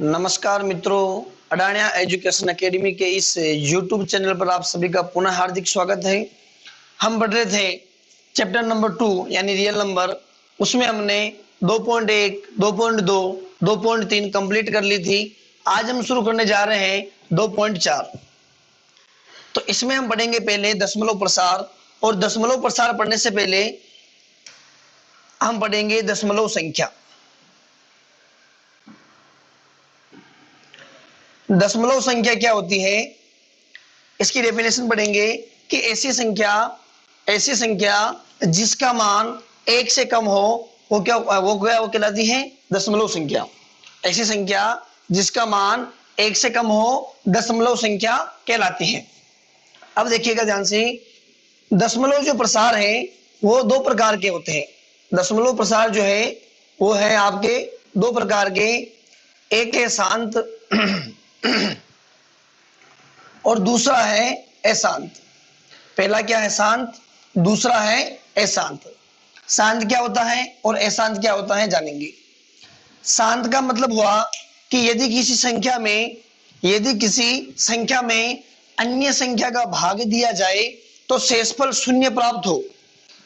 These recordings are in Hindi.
नमस्कार मित्रों, अडानिया एजुकेशन एकेडमी के इस YouTube चैनल पर आप सभी का पुनः हार्दिक स्वागत है। हम पढ़ रहे थे चैप्टर नंबर 2 यानी रियल नंबर। उसमें हमने 2.1, 2.2, 2.3 कंप्लीट कर ली थी। आज हम शुरू करने जा रहे हैं 2.4। तो इसमें हम पढ़ेंगे पहले दशमलव प्रसार, और दशमलव प्रसार पढ़ने से पहले हम पढ़ेंगे दशमलव संख्या। दशमलव संख्या क्या होती है, इसकी डेफिनेशन पढ़ेंगे कि ऐसी संख्या जिसका मान एक से कम हो वो कहलाती है दशमलव संख्या। ऐसी संख्या जिसका मान एक से कम हो दशमलव संख्या कहलाती है। अब देखिएगा ध्यान से, दशमलव जो प्रसार है वो दो प्रकार के होते हैं। दशमलव प्रसार जो है वो है आपके दो प्रकार के, एक है शांत और दूसरा है अशांत। पहला क्या है? शांत। दूसरा है अशांत। शांत क्या होता है और अशांत क्या होता है जानेंगे। शांत का मतलब हुआ कि यदि किसी संख्या में अन्य संख्या का भाग दिया जाए तो शेषफल शून्य प्राप्त हो।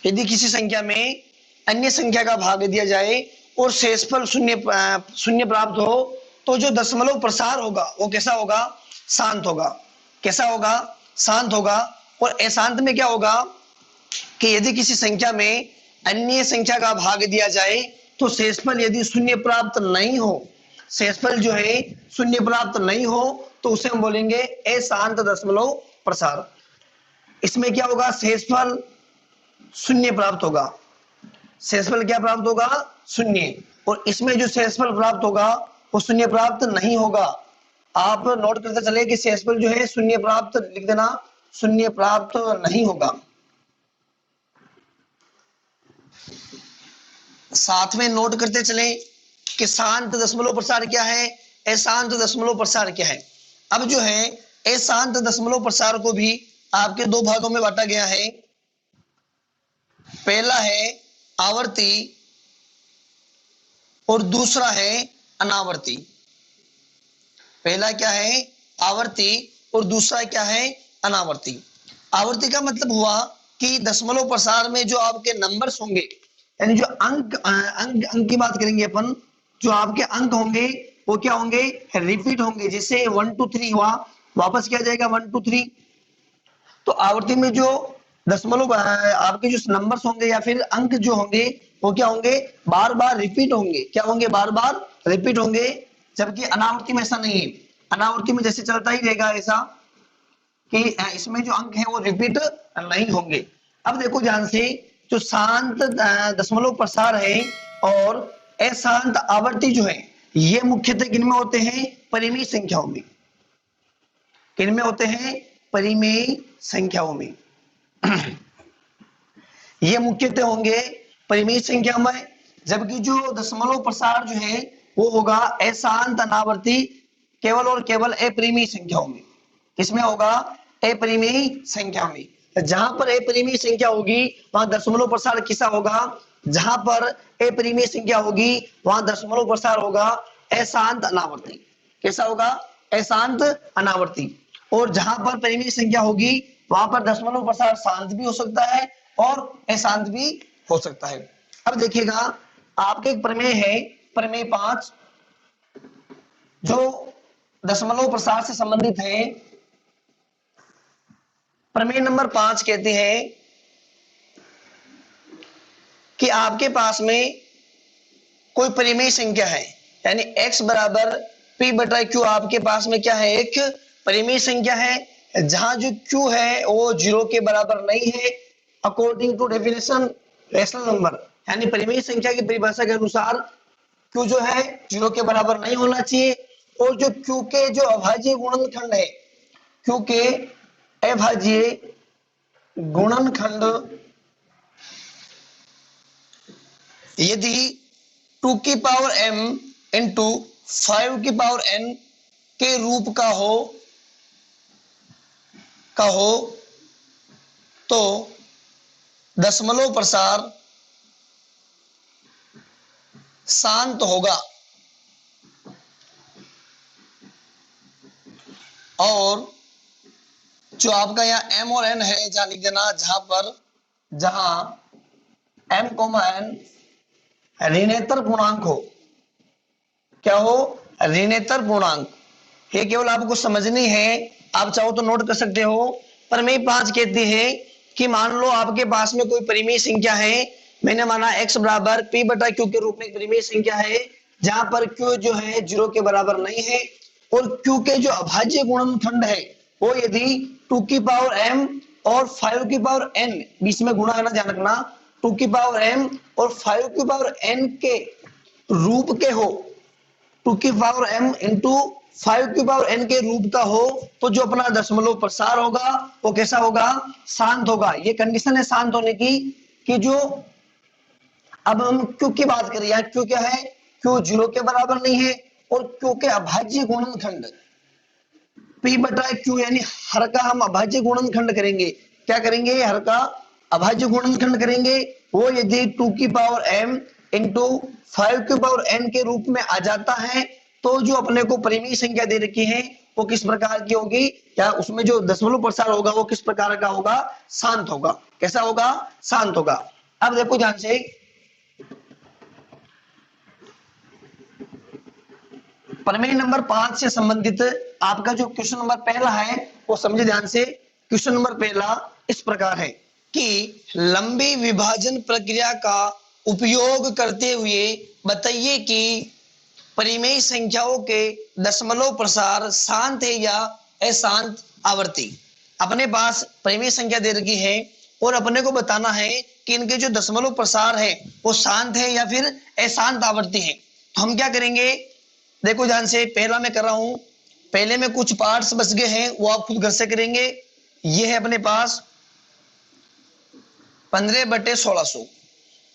यदि किसी संख्या में अन्य संख्या का भाग दिया जाए और शेषफल शून्य प्राप्त हो तो जो दशमलव प्रसार होगा वो कैसा होगा? शांत होगा। कैसा होगा? शांत होगा। और अशांत में क्या होगा कि यदि किसी संख्या में अन्य संख्या का भाग दिया जाए तो शेषफल यदि शून्य प्राप्त नहीं हो, शेषफल जो है शून्य प्राप्त नहीं हो तो उसे हम बोलेंगे अशांत दशमलव प्रसार। इसमें क्या होगा? शेषफल शून्य प्राप्त होगा। शेषफल क्या प्राप्त होगा? शून्य। और इसमें जो शेषफल प्राप्त होगा वो शून्य प्राप्त नहीं होगा। आप नोट करते चले कि शेषफल जो है शून्य प्राप्त, लिख देना, शून्य प्राप्त नहीं होगा। साथ में नोट करते चले कि शांत दशमलव प्रसार क्या है, अशांत दशमलव प्रसार क्या है। अब जो है अशांत दशमलव प्रसार को भी आपके दो भागों में बांटा गया है। पहला है आवर्ती और दूसरा है अनावर्ती। पहला क्या है? आवर्ती और दूसरा क्या है? अनावर्ती। आवर्ती का मतलब हुआ कि दशमलव प्रसार में जो आपके नंबर्स होंगे, यानी जो अंक की बात करेंगे अपन, जो आपके अंक होंगे वो क्या होंगे? रिपीट होंगे। जैसे 1 2 3 हुआ, वापस क्या जाएगा? 1 2 3। तो आवर्ती में जो दशमलव आपके जो नंबर्स होंगे या फिर अंक जो होंगे वो क्या होंगे? बार बार रिपीट होंगे। क्या होंगे? बार बार रिपीट होंगे। जबकि अनावर्ती में ऐसा नहीं है। अनावर्ती में जैसे चलता ही रहेगा ऐसा कि इसमें जो अंक है वो रिपीट नहीं होंगे। अब देखो ध्यान से, जो शांत दशमलव प्रसार है और अशांत आवर्ती जो है ये मुख्यतः किन में होते हैं? परिमेय संख्याओं में। किन में होते हैं? परिमेय संख्याओं में। ये मुख्यतः होंगे परिमेय संख्या में। जबकि जो दशमलव प्रसार जो है वो होगा अशांत अनावर्ती केवल और केवल अपरिमेय संख्याओं में। किसमें होगा? अपरिमेय संख्या में। जहां पर अपरिमेय संख्या होगी वहां दशमलव प्रसार किसा होगा? जहां पर अपरिमेय संख्या होगी वहां दशमलव प्रसार होगा अशांत अनावर्ती। कैसा होगा? अशांत अनावर्ती। और जहां पर परिमेय संख्या होगी वहां पर दशमलव प्रसार शांत भी हो सकता है और अशांत भी हो सकता है। अब देखिएगा, आपके एक प्रमेय है, प्रमेय 5, जो दशमलव प्रसार से संबंधित है। प्रमेय नंबर 5 कहते हैं कि आपके पास में कोई परिमेय संख्या है, यानी x बराबर p बटा q आपके पास में क्या है? एक परिमेय संख्या है। जहां जो q है वो 0 के बराबर नहीं है according to definition rational number, यानी परिमेय संख्या की परिभाषा के अनुसार q जो है 0 के बराबर नहीं होना चाहिए। और जो q के जो अभाज्य गुणनखंड है, q के अभाज्य गुणनखंड यदि 2 की पावर m इंटू 5 की पावर n के रूप का हो तो दशमलव प्रसार शांत होगा। और जो आपका यहाँ m और n है, जहां लिख देना, जहां m कोमा n ऋणेतर पूर्णांक हो। क्या हो? ऋणेतर पूर्णांक। ये केवल आपको समझनी है, आप चाहो तो नोट कर सकते हो। प्रमेय 5 कहती है कि मान लो आपके पास में कोई परिमेय संख्या है, मैंने माना x बराबर p बटा q के रूप में एक परिमेय संख्या है, जहां पर q जो है 0 के बराबर नहीं है, और q के जो अभाज्य गुणनखंड है वो यदि 2 की पावर m और 5 की पावर n, बीच में गुणा है ना, ध्यान रखना, 2 की पावर m और 5 की पावर n के रूप के हो, 2 की पावर m इंटू 5 की पावर n के रूप का हो, तो जो अपना दशमलव प्रसार होगा वो कैसा होगा? शांत होगा। ये कंडीशन है शांत होने की, कि जो अब हम q की बात करें, यहाँ q क्या है? q 0 के बराबर नहीं है, और q के अभाज्य गुणनखंड p बटा q, यानी हर का हम अभाज्य गुणनखंड करेंगे। क्या करेंगे? हर का अभाज्य गुणनखंड करेंगे। वो यदि 2 की पावर m इंटू 5 की पावर n के रूप में आ जाता है, तो जो अपने को परिमेय संख्या दे रखी है वो किस प्रकार की होगी, या उसमें जो दशमलव प्रसार होगा वो किस प्रकार का होगा? शांत होगा। कैसा होगा? शांत होगा। अब देखो ध्यान से, प्रमेय नंबर 5 से संबंधित आपका जो क्वेश्चन नंबर पहला है वो समझे ध्यान से। क्वेश्चन नंबर पहला इस प्रकार है कि लंबी विभाजन प्रक्रिया का उपयोग करते हुए बताइए कि परिमेय संख्याओं के दशमलव प्रसार शांत है या अशांत आवर्ती। अपने पास परिमेय संख्या दे रखी है और अपने को बताना है कि इनके जो दशमलव प्रसार है वो शांत है या फिर अशांत आवर्ती है। तो हम क्या करेंगे? देखो ध्यान से, पहला मैं कर रहा हूं, पहले में कुछ पार्ट्स बच गए हैं वो आप खुद घर से करेंगे। ये है अपने पास 15/1600।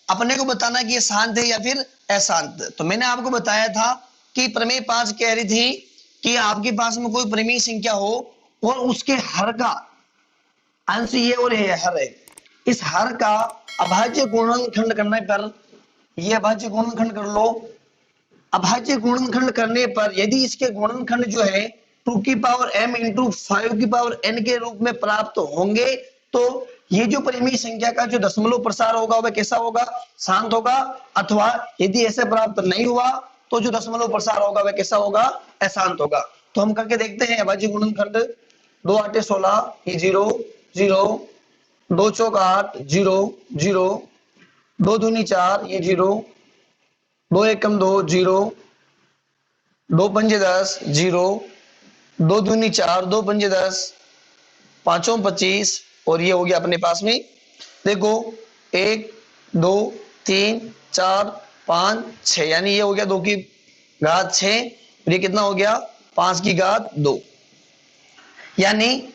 अपने को बताना कि ये शांत है या फिर अशांत। तो मैंने आपको बताया था कि प्रमेय 5 कह रही थी कि आपके पास में कोई परिमेय संख्या हो और उसके हर का अंश ये और ये हर है, इस हर का अभाज्य गुणनखंड करने पर, ये अभाज्य गुणनखंड कर लो। अभाज्य गुणनखंड करने पर यदि इसके गुणनखंड जो है 2 की पावर m इंटू 5 की पावर n के रूप में प्राप्त होंगे, तो ये जो परिमेय संख्या का जो दशमलव प्रसार होगा वह कैसा होगा? शांत होगा। अथवा यदि ऐसे प्राप्त नहीं हुआ तो जो दशमलव प्रसार होगा वह कैसा होगा? अशांत होगा। तो हम करके देखते हैं। अभाज्य गुणनखंड 2 8 16, ये 0 0, 2 चौक 8 0 0, 2 दूनी 4, ये 0, 2 एकम 2 0, 2 पंजे 10 0, 2 दूनी 4, 2 पंजे 10, 5 25, और ये हो गया अपने पास में। देखो 1 2 3 4 5 6, यानी ये हो गया 2 की घात 6, और ये कितना हो गया? 5 की घात 2। यानी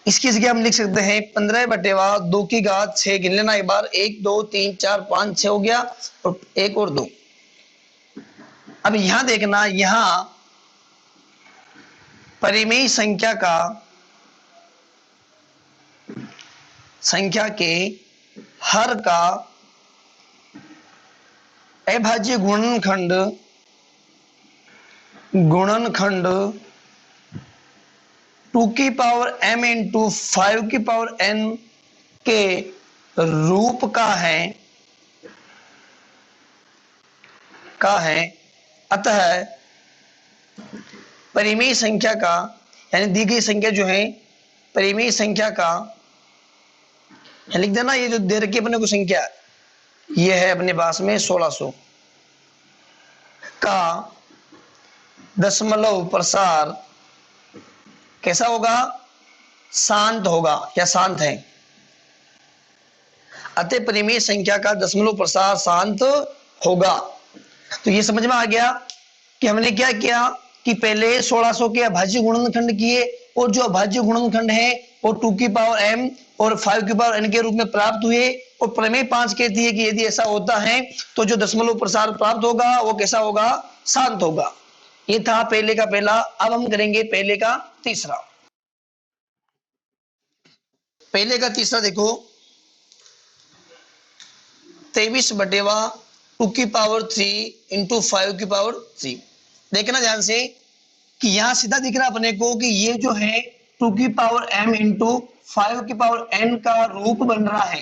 इसकी जगह हम लिख सकते हैं 15/2 की घात 6। गिन लेना एक बार, 1 2 3 4 5 6 हो गया, और 1 और 2। अब यहां देखना, यहां परिमेय संख्या के हर का अभाज्य गुणनखंड 2 की पावर m इंटू 5 की पावर n के रूप का है। अतः परिमेय संख्या का, यानी दी गई संख्या जो है परिमेय संख्या का, लिख देना, ये जो दे रखी अपने को संख्या, ये है अपने पास में 1600 का दशमलव प्रसार कैसा होगा? शांत होगा या शांत है। अतः परिमेय संख्या का दशमलव प्रसार शांत होगा। तो ये समझ में आ गया कि हमने क्या किया कि पहले 1600 के अभाज्य गुणनखंड किए, और जो अभाज्य गुणनखंड है वो 2 की पावर m और 5 की पावर n के रूप में प्राप्त हुए। और प्रमेय 5 कहती है कि यदि ऐसा होता है तो जो दशमलव प्रसार प्राप्त होगा वो कैसा होगा? शांत होगा। ये था पहले का पहला। अब हम करेंगे पहले का तीसरा। पहले का तीसरा देखो, 23/2 की पावर 3 इंटू 5 की पावर 3। देखना ध्यान से, कि यहाँ सीधा दिख रहा है अपने को कि ये जो है 2 की पावर m इंटू 5 की पावर n का रूप बन रहा है।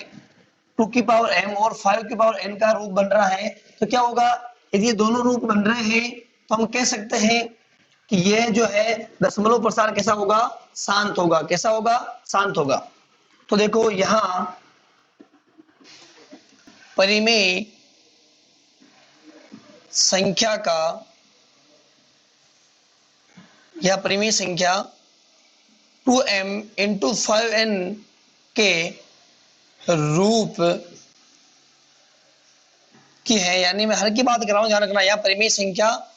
2 की पावर m और 5 की पावर n का रूप बन रहा है, तो क्या होगा, यदि ये दोनों रूप बन रहे हैं तो हम कह सकते हैं कि ये जो है दशमलव प्रसार कैसा होगा, शांत होगा। कैसा होगा, शांत होगा। तो देखो यहां परिमेय संख्या का, यह परिमेय संख्या 2m इंटू 5n के रूप की है, यानी मैं हर की बात कर रहा हूं, ध्यान रखना। यह परिमेय संख्या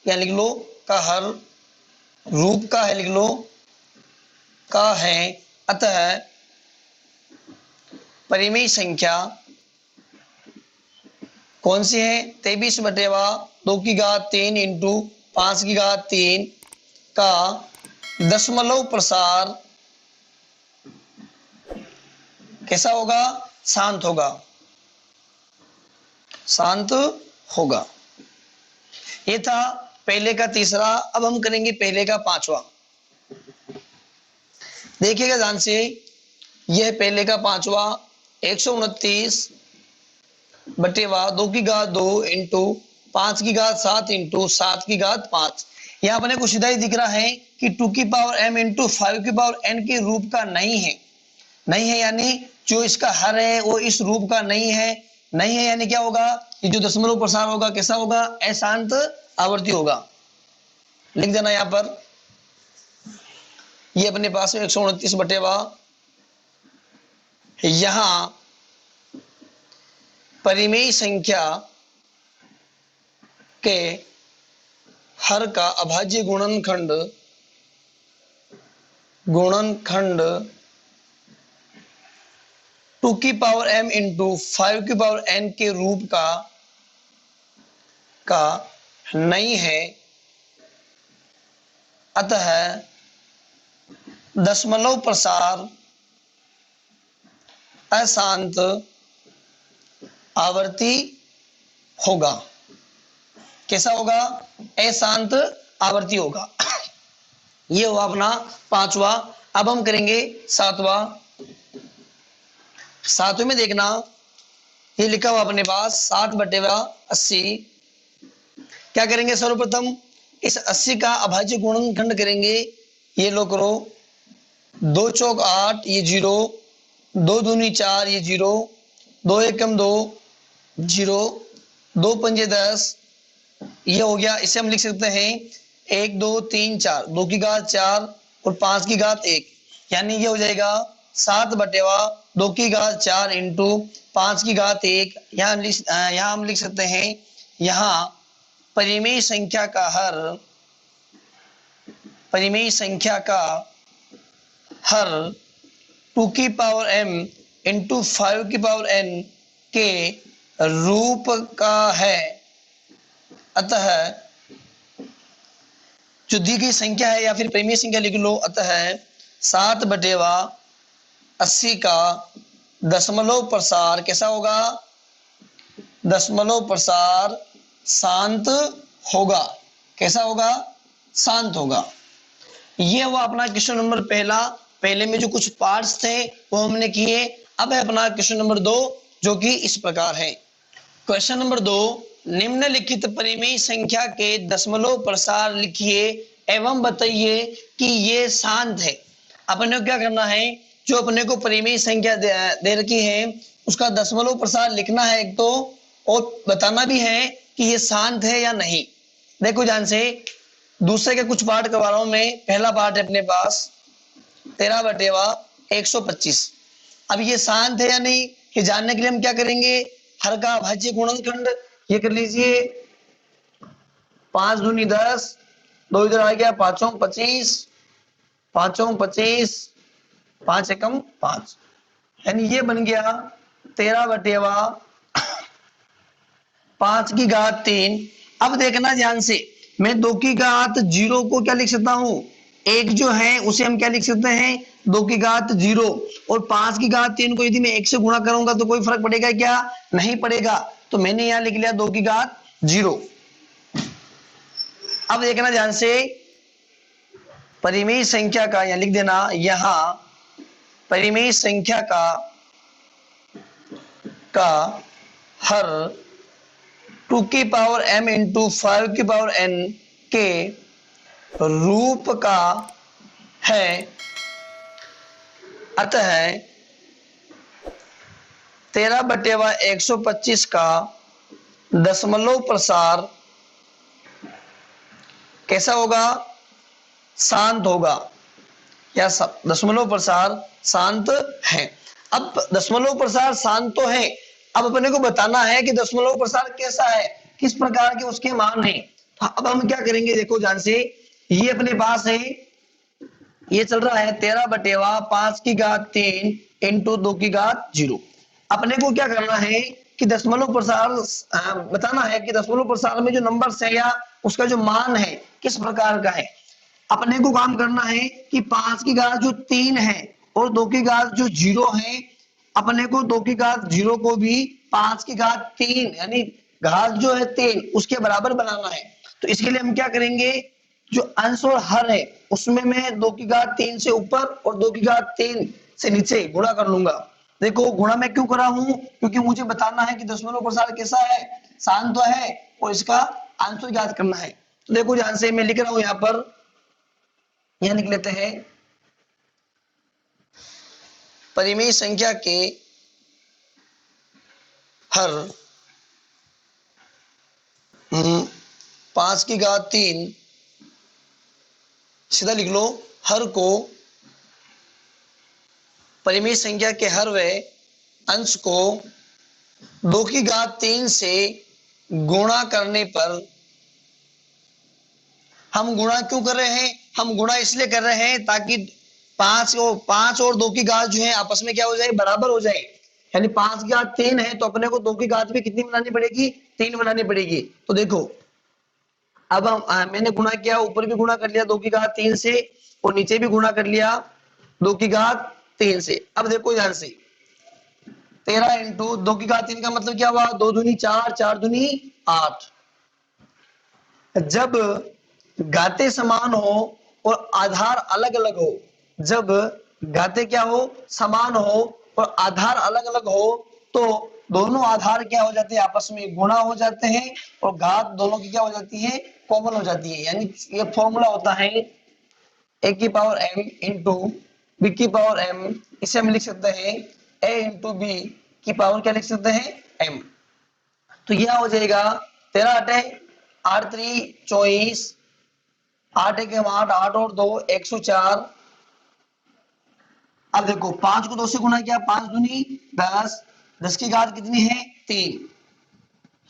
या लिख लो का हर रूप का है, लिख लो का है। अतः परिमेय संख्या कौन सी है, 23/2 इंटू 5/3 का दशमलव प्रसार कैसा होगा, शांत होगा, शांत होगा। ये था पहले का तीसरा। अब हम करेंगे पहले का पांचवा। देखिएगा ध्यान से, यह पहले का पांचवा 129/2 इंटू 5/7 इंटू 7/5। यहाँ अपने को सीधा ही दिख रहा है कि 2 की पावर m इंटू 5 की पावर n के रूप का नहीं है। नहीं है यानी जो इसका हर है वो इस रूप का नहीं है। नहीं है यानी क्या होगा, ये जो दशमलव प्रसार होगा कैसा होगा, अशांत आवर्ती होगा। लिख देना यहां पर, ये अपने पास में 129/, यहां परिमेय संख्या के हर का अभाज्य गुणनखंड 2 की पावर m इंटू 5 की पावर n के रूप का नहीं है। अतः दशमलव प्रसार अशांत आवर्ती होगा। कैसा होगा, अशांत आवर्ती होगा। ये हुआ अपना पांचवा। अब हम करेंगे सातवां। सातवें में देखना, ये लिखा हुआ अपने पास 60/80। क्या करेंगे, सर्वप्रथम इस 80 का अभाज्य गुणनखंड करेंगे। ये लो करो, 2 चौक 8, ये 0, 2 दूनी 4, ये 0, 2 एकम 2, 0, 2 पंजे 10, ये हो गया। इसे हम लिख सकते हैं 1 2 3 4, 2/4 और 5/1, यानी ये हो जाएगा 7/2 इंटू 5/1। यहाँ हम लिख सकते हैं, यहाँ परिमेय संख्या का हर 2 की पावर m इंटू 5 की पावर n के रूप का है। अतः जो दी गई संख्या है या फिर परिमेय संख्या लिख लो, अतः 7/80 का दशमलव प्रसार कैसा होगा, दशमलव प्रसार शांत होगा। कैसा होगा, शांत होगा। ये हुआ अपना क्वेश्चन नंबर पहला। पहले में जो कुछ पार्ट्स थे वो हमने किए। अब है अपना क्वेश्चन नंबर 2, जो कि इस प्रकार है। क्वेश्चन नंबर 2, निम्नलिखित परिमेय संख्या के दशमलव प्रसार लिखिए एवं बताइए कि ये शांत है। अपने को क्या करना है, जो अपने को परिमेय संख्या दे रखी है उसका दशमलव प्रसार लिखना है एक तो, और बताना भी है कि ये शांत है या नहीं। देखो ध्यान से, दूसरे के कुछ पार्ट करवा रहा हूं मैं। पहला पार्ट है अपने पास 13/125। अब ये शांत है या नहीं, ये जानने के लिए हम क्या करेंगे, हर का अभाज्य गुणनखंड ये कर लीजिए। 5 दूनी 10, 2 इधर आ गया, 5 चौक 25, 5 चौक 25, 5 एकम 5, यानी ये बन गया 13/5/3। अब देखना ध्यान से, मैं 2/0 को क्या लिख सकता हूं, एक जो है उसे हम क्या लिख सकते हैं, 2/0, और 5/3 को यदि मैं 1 से गुणा करूंगा तो कोई फर्क पड़ेगा क्या, नहीं पड़ेगा। तो मैंने यहां लिख लिया 2/0। अब देखना ध्यान से, परिमेय संख्या का, या लिख देना यहां परिमेय संख्या का हर 2 की पावर m इंटू 5 की पावर n के रूप का है, अतः 13/125 का दशमलव प्रसार कैसा होगा? शांत होगा, या दशमलव प्रसार शांत है। अब दशमलव प्रसार शांत तो है, अब अपने को बताना है कि दशमलव प्रसार कैसा है, किस प्रकार के उसके मान हैं। तो अब हम क्या करेंगे, देखो ध्यान से, ये अपने पास है, ये चल रहा है 13/5 इंटू 2 अपने को क्या करना है कि दशमलव प्रसार बताना है कि दशमलव प्रसार में जो नंबर्स है या उसका जो मान है किस प्रकार का है। अपने को काम करना है कि 5 की घात जो 3 है और 2 की घात जो 0 है, अपने को 2 की घात 0 को भी 5 की घात 3 यानी घात जो है 3 उसके बराबर बनाना है। तो इसके लिए हम क्या करेंगे, जो अंश और हर है उसमें मैं 2 की घात 3 से ऊपर और 2 की घात 3 से नीचे गुणा कर लूंगा। देखो गुणा मैं क्यों कर रहा हूं, क्योंकि मुझे बताना है कि दशमलव प्रसार कैसा है, शांत तो है, और इसका अंश ज्ञात करना है। तो देखो ध्यान से मैं लिख रहा हूं, यहां पर यहां लिख लेते हैं, परिमेय संख्या के हर 5 की घात 3, सीधा लिख लो, हर को परिमेय संख्या के हर व अंश को 2 की घात 3 से गुणा करने पर, हम गुणा क्यों कर रहे हैं, हम गुणा इसलिए कर रहे हैं ताकि 5 और 2 की घात जो है आपस में क्या हो जाए, बराबर हो जाए। यानी 5 की घात 3 है तो अपने को 2 की घात भी कितनी बनानी पड़ेगी, 3 बनानी पड़ेगी। तो देखो अब मैंने गुणा किया, ऊपर भी गुणा कर लिया 2 की घात 3 से और नीचे भी गुणा कर लिया 2 की घात 3 से। अब देखो ध्यान से, 13 इंटू 2 की घात 3 का मतलब क्या हुआ, 2 दूनी 4, 4 दूनी 8। जब घाते समान हो और आधार अलग अलग हो, जब घाते क्या हो, समान हो और आधार अलग अलग हो, तो दोनों आधार क्या हो जाते हैं, आपस में गुणा हो जाते हैं और घात दोनों की क्या हो जाती है, कॉमन हो जाती है। यानी ये फॉर्मूला होता है ए की पावर m इंटू बी की पावर m, इसे हम लिख सकते हैं a इंटू बी की पावर क्या लिख सकते हैं, m। तो यह हो जाएगा 13 अटे 8 3 24, 8 1 8, 8 और 2 104। अब देखो 5 को 2 से गुणा किया, 5 दूनी 10, 10 की घात कितनी है, 3,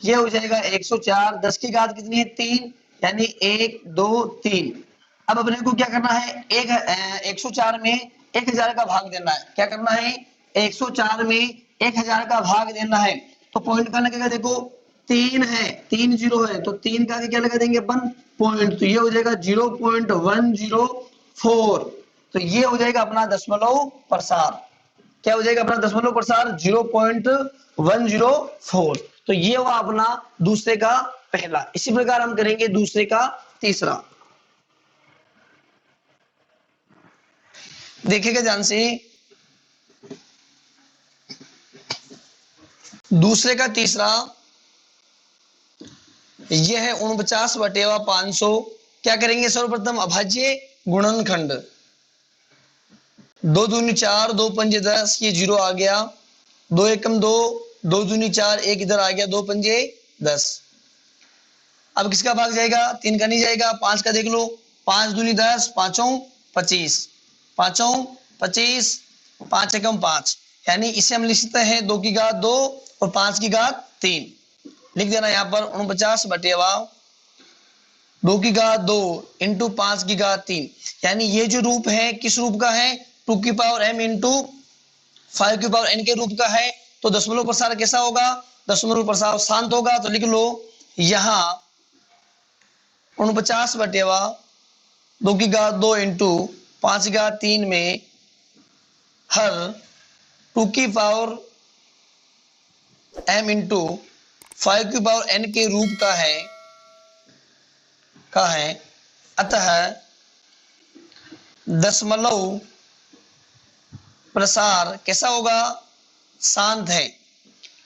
ये हो जाएगा 104। 10 की घात कितनी है, 3, यानी 1 2 3। अब अपने को क्या करना है, 104 में 1000 का भाग देना है। क्या करना है, 104 में 1000 का भाग देना है। तो पॉइंट का लगेगा, देखो 3 है, 3 0 है, तो 3 का क्या लगा देंगे अपन, पॉइंट, तो ये हो जाएगा 0.104। तो ये हो जाएगा अपना दशमलव प्रसार। क्या हो जाएगा अपना दशमलव प्रसार, 0.104। तो ये हुआ अपना दूसरे का पहला। इसी प्रकार हम करेंगे दूसरे का तीसरा। देखिएगा ध्यान से, दूसरे का तीसरा यह है 49/500। क्या करेंगे, सर्वप्रथम अभाज्य गुणनखंड, 2 दूनी 4, 2 पंजे 10, ये 0 आ गया, 2 एकम 2, 2 दूनी 4, 1 इधर आ गया, 2 पंजे 10। अब किसका भाग जाएगा, 3 का नहीं जाएगा, 5 का देख लो, 5 दूनी 10, 5 25, 5 25, 5 एकम 5, यानी इसे हम लिख सकते हैं 2 की घात 2 और 5 की घात 3। लिख देना यहाँ पर 49/2 की घात 2 इंटू 5 की घात 3। यानी ये जो रूप है किस रूप का है, 2 की पावर m इंटू 5 की पावर n के रूप का है। तो दशमलव प्रसार कैसा होगा, दशमलव प्रसार शांत होगा। तो लिख लो यहां 49/2 की घात 2 इंटू 5 की घात 3 में हर 2 की पावर m इंटू 5 की पावर n के रूप का है, अतः दशमलव प्रसार कैसा होगा, शांत है।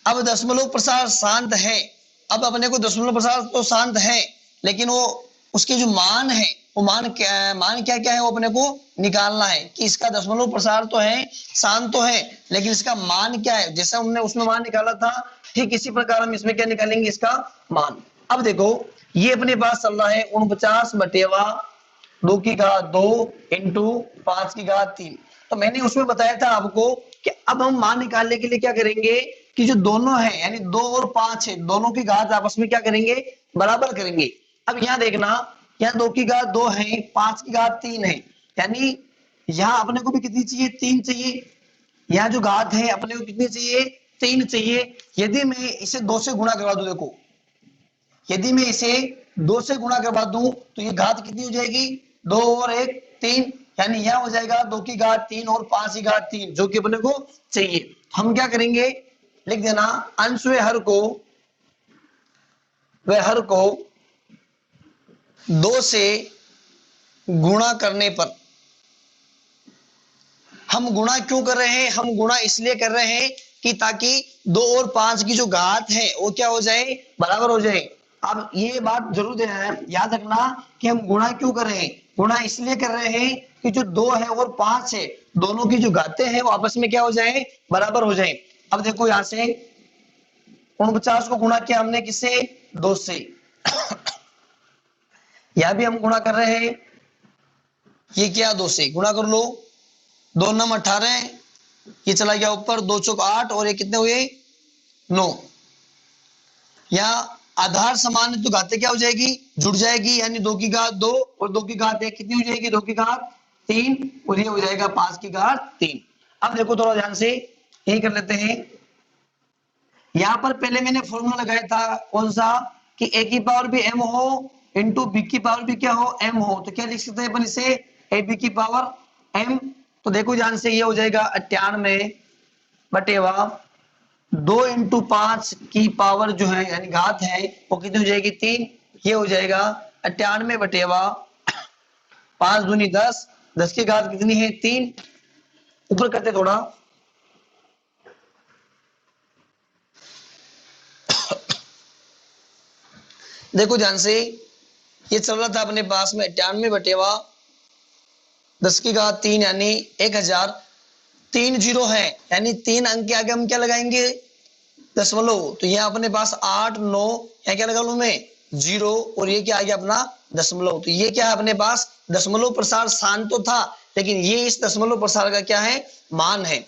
अब दशमलव प्रसार शांत है, अब अपने को दशमलव प्रसार तो शांत है, लेकिन वो उसके जो मान है वो मान क्या क्या है वो अपने को निकालना है कि इसका दशमलव प्रसार तो है, शांत तो है, लेकिन इसका मान क्या है। जैसा हमने उसमें मान निकाला था ठीक इसी प्रकार हम इसमें क्या निकालेंगे, इसका मान। अब देखो ये अपने पास चल रहा है 49/2 इंटू 5/3। तो मैंने उसमें बताया था आपको कि अब हम मान निकालने के लिए क्या करेंगे कि जो दोनों है यानी 2 और 5 है, दोनों की घात आपस में क्या करेंगे, बराबर करेंगे। अब यहाँ देखना, यहाँ 2/2 है, 5/3 है, यानी यहाँ अपने को भी कितनी चाहिए, 3 चाहिए। यहाँ जो घात है अपने को कितनी चाहिए, 3 चाहिए। यदि मैं इसे 2 से गुणा करवा दूं, देखो यदि मैं इसे 2 से गुणा करवा दूं तो ये घात कितनी हो जाएगी, 2 और 1 3, यानी यह हो जाएगा 2/3 और 5/3 जो कि अपने को चाहिए। हम क्या करेंगे, लिख देना अंश व हर को 2 से गुणा करने पर। हम गुणा क्यों कर रहे हैं, हम गुणा इसलिए कर रहे हैं कि ताकि 2 और 5 की जो घात है वो क्या हो जाए, बराबर हो जाए। अब ये बात जरूर याद रखना कि हम गुणा क्यों कर रहे हैं, गुणा इसलिए कर रहे हैं कि जो 2 है और 5 है दोनों की जो घातें हैं वो आपस में क्या हो जाए, बराबर हो जाए। अब देखो यहां से 49 को गुणा किया हमने किससे, 2 से। यह भी हम गुणा कर रहे हैं, ये क्या 2 से गुणा कर लो, 2 9 18, ये चला गया ऊपर, 2 चौक 8 और ये कितने हुए 9। यहाँ आधार समान है तो घातें क्या हो जाएगी, जुड़ जाएगी, यानी 2/2 और 2/1 कितनी हो जाएगी, 2/3 और ये हो जाएगा 5/3। अब देखो थोड़ा ध्यान से यही कर लेते हैं। यहां पर पहले मैंने फॉर्मूला लगाया था कौन सा, कि a की पावर भी m हो इंटू b की पावर भी क्या हो, m हो। तो क्या लिख सकते हैं अपन इसे, ab की पावर m। तो देखो ध्यान से ये हो जाएगा 98/2 इंटू 5 की पावर जो है यानी घात है वो कितनी हो जाएगी, 3। ये हो जाएगा 98/5 दूनी 10, 10 की घात कितनी है, 3। ऊपर करते थोड़ा, देखो ध्यान से ये चल रहा था अपने पास में 98/10 यानी 1000। 3 जीरो है यानी 3 अंक के आगे हम क्या लगाएंगे, दशमलव। तो यहाँ अपने पास 8 9, यहाँ क्या लगा लू मैं 0 और ये क्या आ गया अपना दशमलव। तो ये क्या है अपने पास दशमलव प्रसार शांत तो था, लेकिन ये इस दशमलव प्रसार का क्या है, मान है।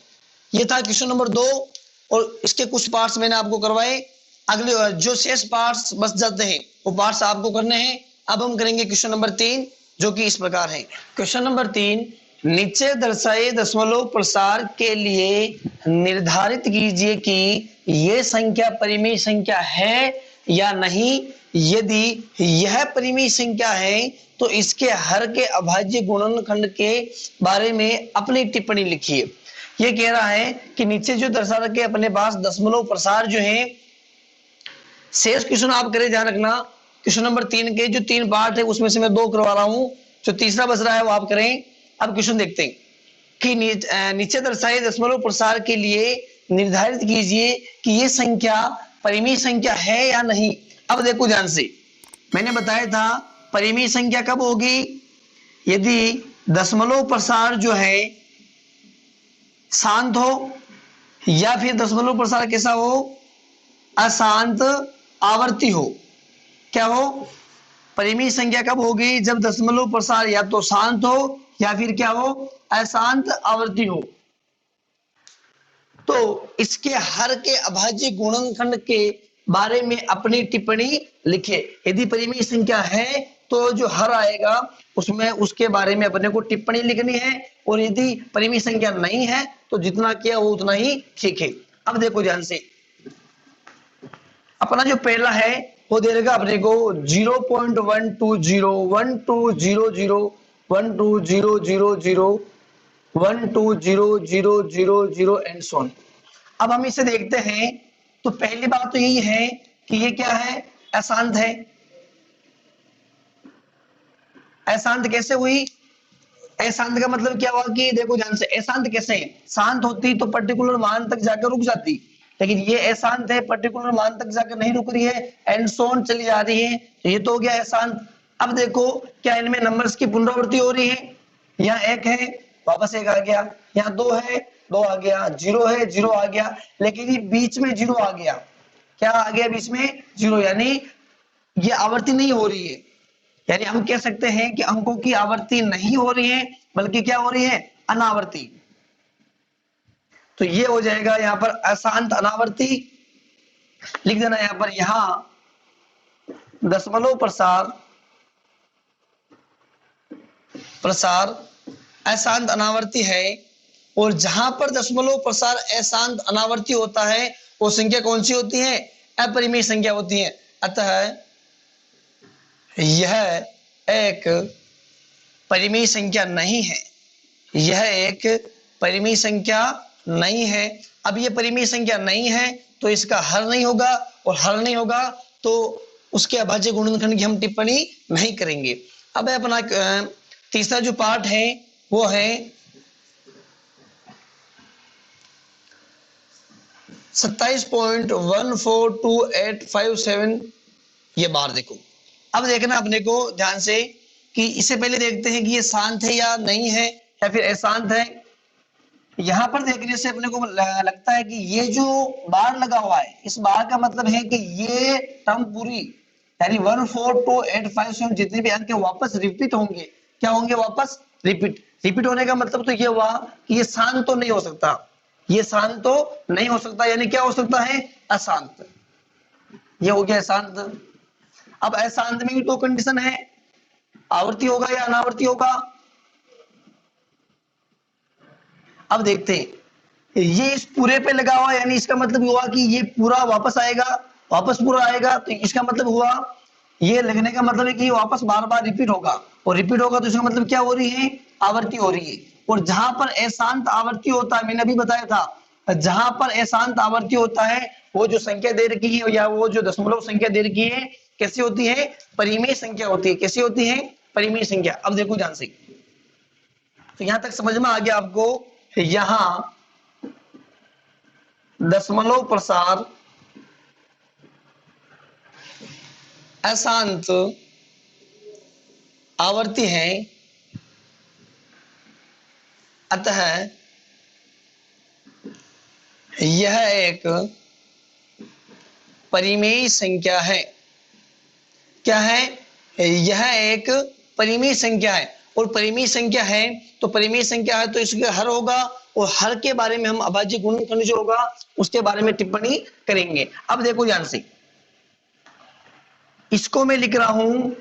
ये था क्वेश्चन नंबर 2 और इसके कुछ पार्ट्स मैंने आपको करवाए। अगले जो शेष पार्ट्स बच जाते हैं वो पार्ट्स आपको करने हैं। अब हम करेंगे क्वेश्चन नंबर 3 जो कि इस प्रकार है। क्वेश्चन नंबर 3, नीचे दर्शाए दशमलव प्रसार के लिए निर्धारित कीजिए कि यह संख्या परिमेय संख्या है या नहीं। यदि यह परिमेय संख्या है तो इसके हर के अभाज्य गुणनखंड के बारे में अपनी टिप्पणी लिखिए। ये कह रहा है कि नीचे जो दर्शा रखे अपने पास दशमलव प्रसार जो है, शेष क्वेश्चन आप करें, ध्यान रखना क्वेश्चन नंबर 3 के जो 3 पार्ट है उसमें से मैं 2 करवा रहा हूं, जो तीसरा बच रहा है वो आप करें। अब क्वेश्चन देखते हैं कि नीचे दर्शाए दशमलव प्रसार के लिए निर्धारित कीजिए कि ये संख्या परिमेय संख्या है या नहीं। अब देखो ध्यान से, मैंने बताया था परिमेय संख्या कब होगी, यदि दशमलव प्रसार जो है शांत हो या फिर दशमलव प्रसार कैसा हो, अशांत आवर्ती हो। क्या हो, परिमेय संख्या कब होगी, जब दशमलव प्रसार या तो शांत हो या फिर क्या हो, अशांत आवर्ती हो। तो इसके हर के अभाज्य गुणनखंड के बारे में अपनी टिप्पणी लिखे। यदि परिमेय संख्या है तो जो हर आएगा उसमें उसके बारे में अपने को टिप्पणी लिखनी है, और यदि परिमेय संख्या नहीं है तो जितना किया वो उतना ही ठीक है। अब देखो ध्यान से, अपना जो पहला है वो दे देगा अपने को 0.1201200120000 1200000 एंड सो ऑन। अब हम इसे देखते हैं तो पहली बात तो यही है कि ये क्या है, अशांत है। अशांत कैसे हुई, अशांत का मतलब क्या हुआ कि देखो ध्यान से, अशांत कैसे है, शांत होती तो पर्टिकुलर मान तक जाकर रुक जाती, लेकिन ये अशांत है, पर्टिकुलर मान तक जाकर नहीं रुक रही है, एंड सो ऑन चली जा रही है, ये तो हो गया अशांत। अब देखो क्या इनमें नंबर्स की पुनरावृत्ति हो रही है, यहाँ एक है वापस एक आ गया, यहाँ दो है दो आ गया, जीरो है जीरो आ गया, लेकिन ये बीच में जीरो आ गया, क्या आ गया बीच में, जीरो, यानी ये आवर्ती नहीं हो रही है, यानी हम कह सकते हैं कि अंकों की आवर्ती नहीं हो रही है, बल्कि क्या हो रही है, अनावर्ती। तो ये हो जाएगा यहाँ पर अशांत अनावर्ती, लिख देना यहाँ पर, यहां दशमलव प्रसार प्रसार अशांत अनावर्ती है, और जहां पर दशमलव प्रसार अशांत अनावर्ती होता है वो संख्या कौन सी होती है, अपरिमेय संख्या होती है। अतः यह एक परिमेय संख्या नहीं है, यह एक परिमेय संख्या नहीं है। अब ये परिमेय संख्या नहीं है तो इसका हल नहीं होगा, और हल नहीं होगा तो उसके अभाज्य गुणनखंड की हम टिप्पणी नहीं करेंगे। अब अपना तीसरा जो पार्ट है वो है 27.142857, ये बार देखो। अब देखना अपने को ध्यान से कि इससे पहले देखते हैं कि ये शांत है या नहीं है, या फिर अशांत है। यहां पर देखने से अपने को लगता है कि ये जो बार लगा हुआ है, इस बार का मतलब है कि ये टर्म पूरी, यानी 142857 जितने भी अंक वापस रिपीट होंगे, क्या होंगे, वापस रिपीट। रिपीट होने का मतलब तो ये हुआ कि ये शांत तो नहीं हो सकता, ये शांत तो नहीं हो सकता, यानी क्या हो सकता है, अशांत। ये हो गया अशांत। अब अशांत में भी तो कंडीशन है, आवर्ती होगा या अनावर्ती होगा। अब देखते हैं, ये इस पूरे पे लगा हुआ, यानी इसका मतलब हुआ कि ये पूरा वापस आएगा, वापस पूरा आएगा, तो इसका मतलब हुआ, ये लगने का मतलब है कि वापस बार बार रिपीट होगा, और रिपीट होगा तो इसका मतलब क्या हो रही है, आवर्ती हो रही है। और जहां पर अशांत आवर्ती होता है, मैंने अभी बताया था, जहां पर अशांत आवर्ती होता है वो जो संख्या दे रखी है, या वो जो दशमलव संख्या दे रखी है, कैसी होती है, परिमेय संख्या होती है। कैसी होती है, परिमेय संख्या। अब देखो ध्यान से, तो यहां तक समझ में आ गया आपको, यहां दशमलव प्रसार अशांत आवर्ती है, अतः यह एक परिमेय संख्या है। क्या है, यह एक परिमेय संख्या है, और परिमेय संख्या है तो परिमेय संख्या है तो इसका हर होगा, और हर के बारे में हम अभाज्य गुणनखंड जो होगा उसके बारे में टिप्पणी करेंगे। अब देखो ध्यान से, इसको मैं लिख रहा हूं,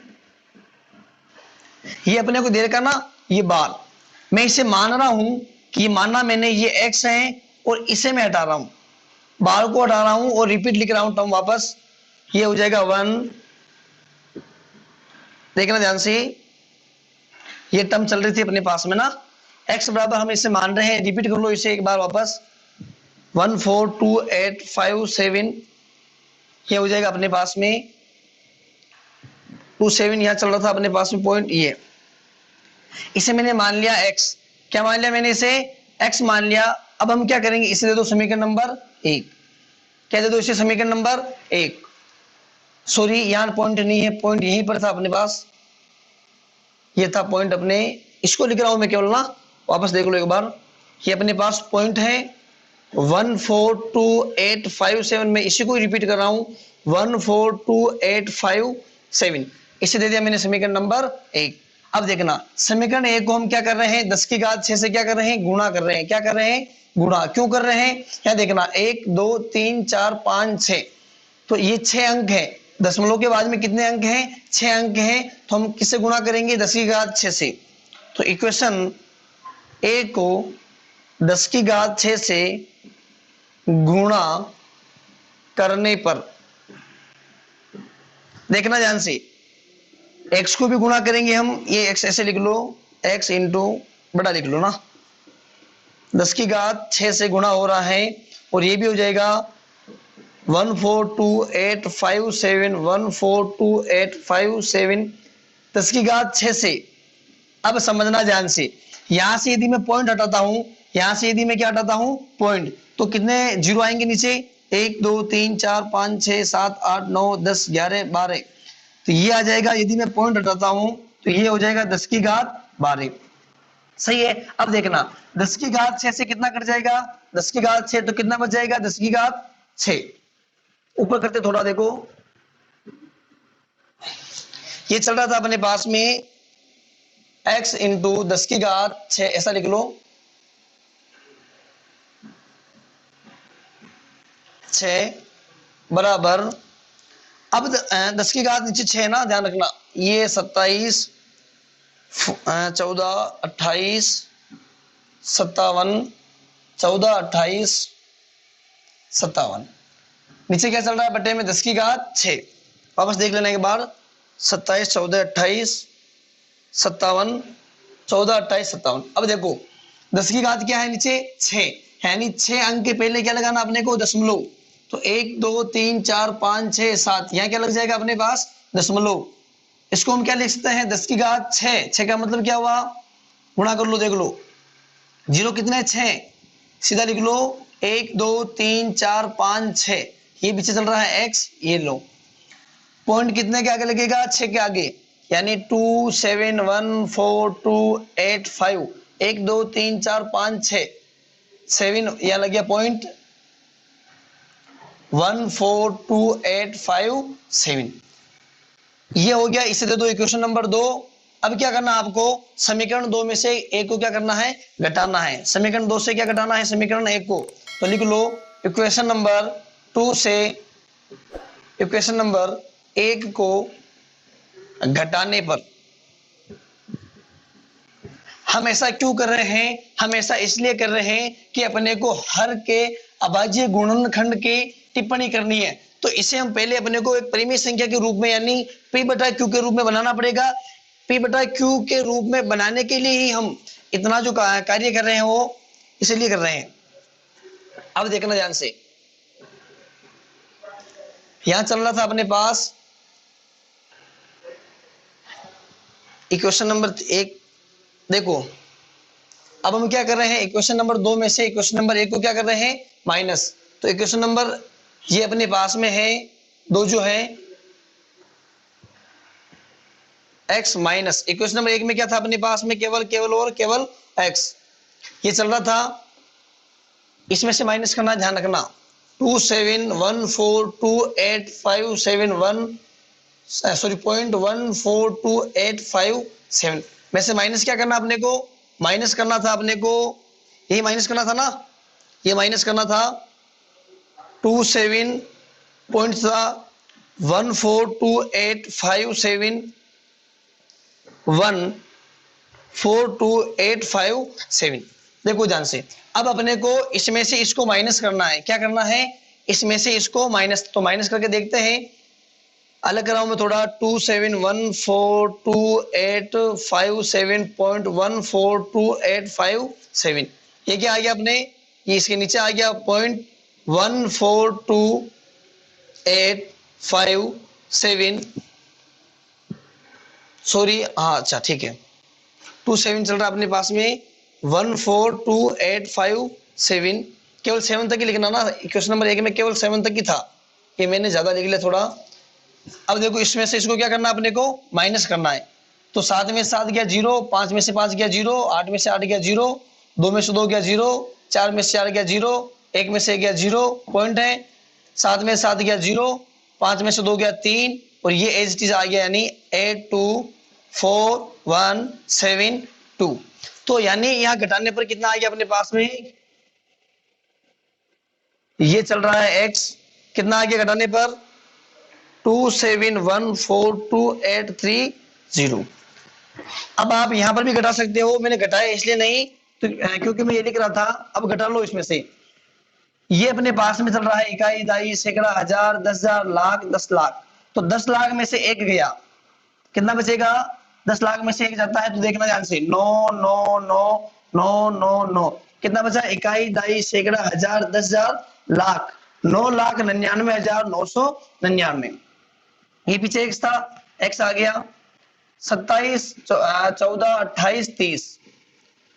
ये अपने को दे रखा ना, ये बार, मैं इसे मान रहा हूं कि ये मानना मैंने ये x है, और इसे मैं हटा रहा हूं, बार को हटा रहा हूं और रिपीट लिख रहा हूं टर्म वापस, ये हो जाएगा 1। देखना ध्यान से, ये टर्म चल रही थी अपने पास में ना, x बराबर हम इसे मान रहे हैं, रिपीट कर लो इसे एक बार वापस, 142857, ये हो जाएगा अपने पास में 27, यहां चल रहा था अपने पास में पॉइंट, ये इसे मैंने मान लिया x, क्या मान लिया मैंने, इसे x मान लिया। अब हम क्या करेंगे, इसे दे दो समीकरण नंबर 1, क्या दे दो इसे, समीकरण नंबर 1, सॉरी यहां पॉइंट नहीं है, पॉइंट यहीं पर था अपने पास, ये था पॉइंट अपने, इसको लिख रहा हूं मैं केवल ना, वापस देख लो एक बार, ये अपने पास पॉइंट है 142857, में इसी को रिपीट कर रहा हूं 142857, इसे दे दिया मैंने समीकरण नंबर 1। अब देखना, समीकरण 1 को हम क्या कर रहे हैं, 10 की घात 6 से क्या कर रहे हैं, गुणा कर रहे हैं। क्या कर रहे हैं, गुणा। क्यों कर रहे हैं, यहाँ देखना 1 2 3 4 5 6, तो ये 6 अंक है, दशमलव के बाद में कितने अंक हैं, 6 अंक हैं, तो हम किससे गुणा करेंगे, 10 की घात 6 से। तो इक्वेशन ए को 10 की घात 6 से गुणा करने पर, देखना ध्यान से, x को भी गुणा करेंगे हम, ये x ऐसे लिख लो, x इंटू बड़ा लिख लो ना, 10 की घात 6 से गुणा हो रहा है, और ये भी हो जाएगा 142857, 142857, 10 की घात 6 से अब समझना ध्यान से, यहां से यदि मैं पॉइंट हटाता हूं, यहां से यदि मैं क्या हटाता हूं, पॉइंट, तो कितने जीरो आएंगे नीचे, 1 2 3 4 5 6 7 8 9 10 11 12, तो ये आ जाएगा, यदि मैं पॉइंट हटाता हूं तो ये हो जाएगा 10 की घात 12। सही है। अब देखना 10 की घात 6 से कितना कट जाएगा, 10 की घात 6, तो कितना बच जाएगा, 10 की घात 6। ऊपर करते थोड़ा, देखो ये चल रहा था अपने पास में x इंटू 10 की घात 6, ऐसा लिख लो, 6 बराबर, अब 10 की घात नीचे 6 ना, ध्यान रखना, ये 27 14 28 57 14 28 57, नीचे क्या चल रहा है बटे में 10 की घात 6, वापस देख लेने के बाद 27 14 28 57 14 28 57। अब देखो 10 की घात क्या है नीचे 6, यानी 6 अंक के पहले क्या लगाना अपने को, दशमलव, तो 1 2 3 4 5 6 7, यहाँ क्या लग जाएगा अपने पास, दशमलव। इसको हम क्या लिख सकते हैं, 10 की घात 6, 6 का मतलब क्या हुआ, गुणा कर लो, देख लो जीरो कितने 6, सीधा लिख लो 1 2 3 4 5 6, ये पीछे चल रहा है x, ये लो पॉइंट कितने के आगे लगेगा, 6 के आगे, यानी 2 7 1 4 2 8 5, 1 2 3 4 5 6 7, यहां लग गया पॉइंट 1 4 2 8 5 7, ये हो गया। इसे दे दो इक्वेशन नंबर 2। अब क्या करना आपको, समीकरण 2 में से एक को क्या करना है, घटाना है। समीकरण 2 से क्या घटाना है, समीकरण 1 को, तो लिख लो इक्वेशन नंबर 2 से इक्वेशन नंबर 1 को घटाने पर, हम ऐसा क्यों कर रहे हैं, हम ऐसा इसलिए कर रहे हैं कि अपने को हर के अभाज्य गुणनखंड की टिप्पणी करनी है, तो इसे हम पहले अपने को एक परिमेय संख्या के रूप में यानी p बटा q के रूप में बनाना पड़ेगा। p बटा q के रूप में बनाने के लिए ही हम इतना जो कार्य कर रहे हैं वो इसलिए कर रहे हैं। अब देखना ध्यान से, यहां चल रहा था अपने पास इक्वेशन नंबर 1, देखो अब हम क्या कर रहे हैं, इक्वेशन नंबर 2 में से इक्वेशन नंबर 1 को क्या कर रहे हैं, माइनस, तो इक्वेशन नंबर ये अपने पास में है 2 जो है x माइनस, इक्वेशन नंबर 1 में क्या था अपने पास में, केवल x, ये चल रहा था, इसमें से माइनस करना, ध्यान रखना 2 7 1 4 2 8 5 7 1 सॉरी 0.142857 में से माइनस क्या करना अपने को, माइनस करना था अपने को, यही माइनस करना था ना, ये माइनस करना था 27 पॉइंट था 1428571428857। देखो ध्यान से, अब अपने को इसमें से इसको माइनस करना है, क्या करना है, इसमें से इसको माइनस, तो माइनस करके देखते हैं, अलग कराऊं मैं थोड़ा, 27142857.14287, ये क्या आ गया अपने, ये इसके नीचे आ गया 0.1428557, सॉरी हाँ अच्छा ठीक है, 27 चल रहा है अपने पास में, 1428557, केवल 7 तक ही लिखना ना, क्वेश्चन नंबर 1 में केवल 7 तक ही था, ये मैंने ज्यादा लिख लिया थोड़ा। अब देखो इसमें से इसको क्या करना है अपने को, माइनस करना है, तो 7 में 7 गया 0, 5 में से 5 गया 0, 8 में से 8 गया 0, 2 में से 2 गया 0, 4 में से 4 गया 0, 1 में से गया 0, पॉइंट है, 7 में 7 गया 0, 5 में से 2 गया 3, और ये एज इट इज आ गया, यानी 824172, तो यानी यहाँ घटाने पर कितना आ गया अपने पास में, ये चल रहा है x, कितना आ गया घटाने पर 2714283 अब आप यहां पर भी घटा सकते हो, मैंने घटाया इसलिए नहीं तो क्योंकि मैं ये लिख रहा था, अब घटा लो इसमें से, ये अपने पास में चल रहा है इकाई दाई सैकड़ा हजार 10,000 लाख 10 लाख, तो 10 लाख में से एक गया, कितना बचेगा, 10 लाख में से एक जाता है तो देखना ध्यान से, 9 कितना बचा, इकाई दाई सैकड़ा हजार 10,000 लाख 9,99,999, ये पीछे x था, x आ गया, 27, 14, 28, 30।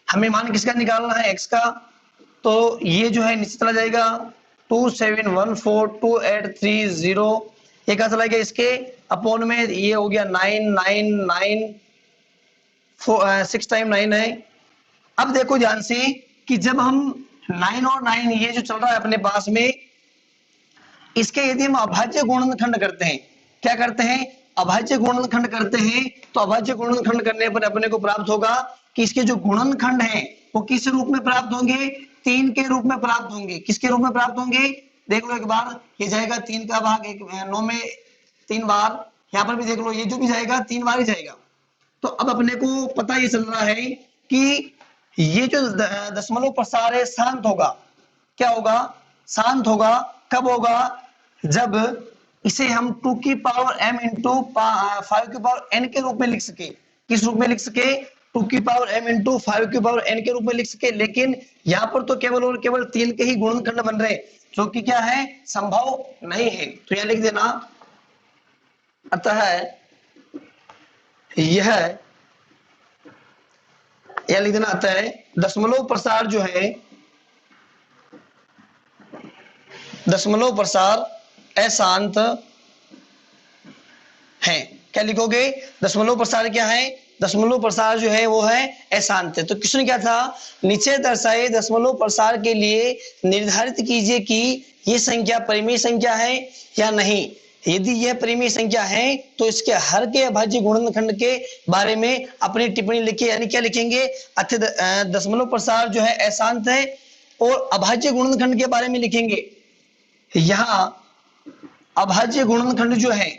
हमें मान किसका निकालना है, x का। तो ये जो है नीचे चला जाएगा 27142830। ये क्या चला गया इसके अपॉन में, ये हो गया 999 6 टाइम 9 है। अब देखो ध्यान से कि जब हम 9 और 9 ये जो चल रहा है अपने पास में, इसके यदि हम अभाज्य गुणनखंड करते हैं, क्या करते हैं, अभाज्य गुणनखंड करते हैं, तो अभाज्य गुणनखंड करने पर अपने को प्राप्त होगा कि इसके जो गुणनखंड हैं वो किस रूप में प्राप्त होंगे, 3 के रूप में प्राप्त होंगे। किसके रूप में प्राप्त होंगे, देख लो एक बार, ये जाएगा 3 का भाग 9 में 3 बार, यहाँ पर भी देख लो ये जो भी जाएगा 3 बार ही जाएगा। तो अब अपने को पता ये चल रहा है कि ये जो दशमलव प्रसार है शांत होगा। क्या होगा, शांत होगा। कब होगा, जब इसे हम 2 की पावर m इंटू 5 की पावर n के रूप में लिख सके। किस रूप में लिख सके, 2 की पावर m इंटू 5 की पावर n के रूप में लिख सके। लेकिन यहाँ पर तो केवल और केवल 3 के ही गुणनखंड बन रहे, जो कि क्या है, संभव नहीं है। तो यह लिख देना, अतः यह लिख देना, अतः दशमलव प्रसार जो है, दशमलव प्रसार अशांत है। क्या लिखोगे, दशमलव प्रसार क्या है, दशमलव प्रसार जो है वो है अशांत है। तो क्वेश्चन क्या था, नीचे दर्शाए दशमलव प्रसार के लिए निर्धारित कीजिए कि ये संख्या परिमेय संख्या है या नहीं। यदि यह परिमेय संख्या है तो इसके हर के अभाज्य गुणनखंड के बारे में अपनी टिप्पणी लिखिए। यानी क्या लिखेंगे, अतः दशमलव प्रसार जो है अशांत है, और अभाज्य गुणनखंड के बारे में लिखेंगे। यहाँ अभाज्य गुणनखंड जो है,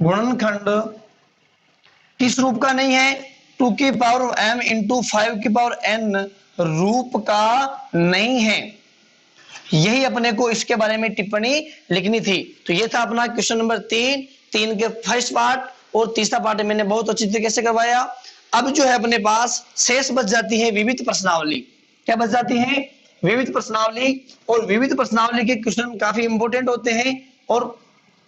गुणनखंड किस रूप का नहीं है, 2 की पावर m इंटू 5 की पावर n रूप का नहीं है। यही अपने को इसके बारे में टिप्पणी लिखनी थी। तो ये था अपना क्वेश्चन नंबर 3 के फर्स्ट पार्ट, और तीसरा पार्ट मैंने बहुत अच्छी तरीके से करवाया। अब जो है अपने पास शेष बच जाती है विविध प्रश्नावली। क्या बच जाती है, विविध प्रश्नावली। और विविध प्रश्नावली के क्वेश्चन काफी इंपॉर्टेंट होते हैं और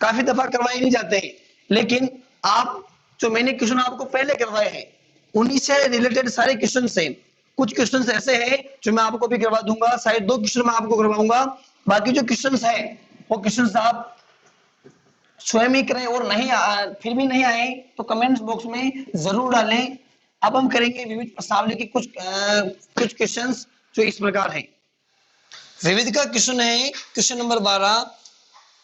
काफी दफा करवाए नहीं जाते हैं। लेकिन आप जो मैंने क्वेश्चन आपको पहले करवाए हैं उन्हीं से रिलेटेड सारे क्वेश्चन से, कुछ क्वेश्चंस ऐसे हैं जो मैं आपको भी करवा दूंगा, शायद 2 क्वेश्चन मैं आपको करवाऊंगा। बाकी जो क्वेश्चंस हैं वो क्वेश्चंस आप स्वयं ही करें, और नहीं फिर भी नहीं आए तो कमेंट्स बॉक्स में जरूर डालें। अब हम करेंगे विविध प्रश्नावली के कुछ क्वेश्चंस जो इस प्रकार हैं। विविध का क्वेश्चन है क्वेश्चन नंबर 12